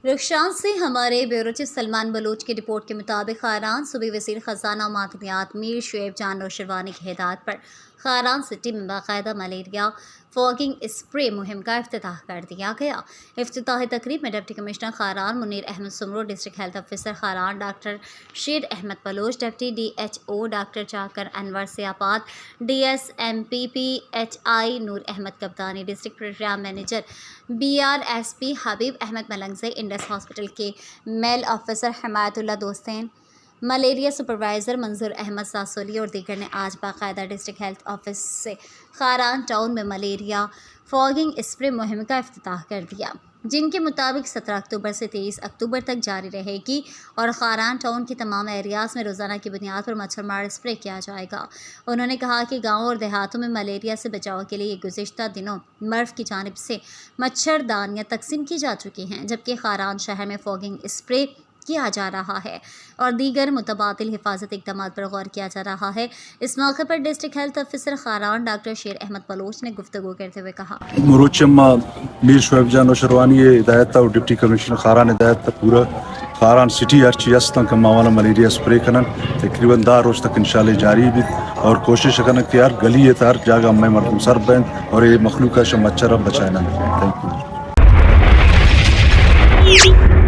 رخشان سے ہمارے bureau chief Salman Baloch کی رپورٹ کے مطابق خاران صوبائی وزیر خزانہ و معدنیات میر شعیب جان نوشروانی کی ہدایت پر خاران سٹی میں باقاعدہ ملیریا فاگنگ اسپرے مہم کا افتتاح کر دیا گیا۔ افتتاحی تقریب میں deputy commissioner Kharan Munir Ahmed Samro, district health officer Kharan doctor Sher Ahmed Baloch, deputy D H O doctor Chakar Anwar Siapat, D S M P P H I Noor Ahmed Kaptani, district programme manager B R S P Habib Ahmed Malangzai, Indus hospital کے male officer Himayat Ullah Dostain, malaria supervisor Manzoor Ahmed Sasoli اور دیگر نے آج باقاعدہ ڈسٹرکٹ ہیلتھ آفس سے Kharan town میں malaria فاگنگ spray مہم کا افتتاح کر دیا، جن کے مطابق 17 اکتوبر سے 23 اکتوبر تک جاری رہے گی اور خاران ٹاؤن کے تمام ایریاز میں روزانہ کی بنیاد پر مچھر مار اسپرے کیا جائے گا۔ انہوں نے کہا کہ گاؤں اور دیہاتوں میں ملیریا سے بچاؤ کے لیے گزشتہ دنوں مرف کی جانب سے مچھر دانیاں تقسیم کی جا چکی ہیں، جبکہ خاران شہر میں فاگنگ اسپرے کیا جا رہا ہے اور دیگر متبادل حفاظت اقدامات پر غور کیا جا رہا ہے۔ اس موقع پر district health officer Kharan doctor Sher Ahmed Baloch نے گفتگو کرتے ہوئے کہا، مروچم میر شعیب جان نوشروانی ہدایت اور ڈپٹی کمشنر خاران ہدایت پورا خاران سٹی ارچی استن کا ماوانا ملیریا اسپرے کنن تقریباً 10 روز تک انشاءاللہ جاری بھی اور کوشش کرنا کہ ہر گلی ہر جگہ میں مردم سر بین اور یہ مخلوق کا مچھر بچائنا۔ Thank you.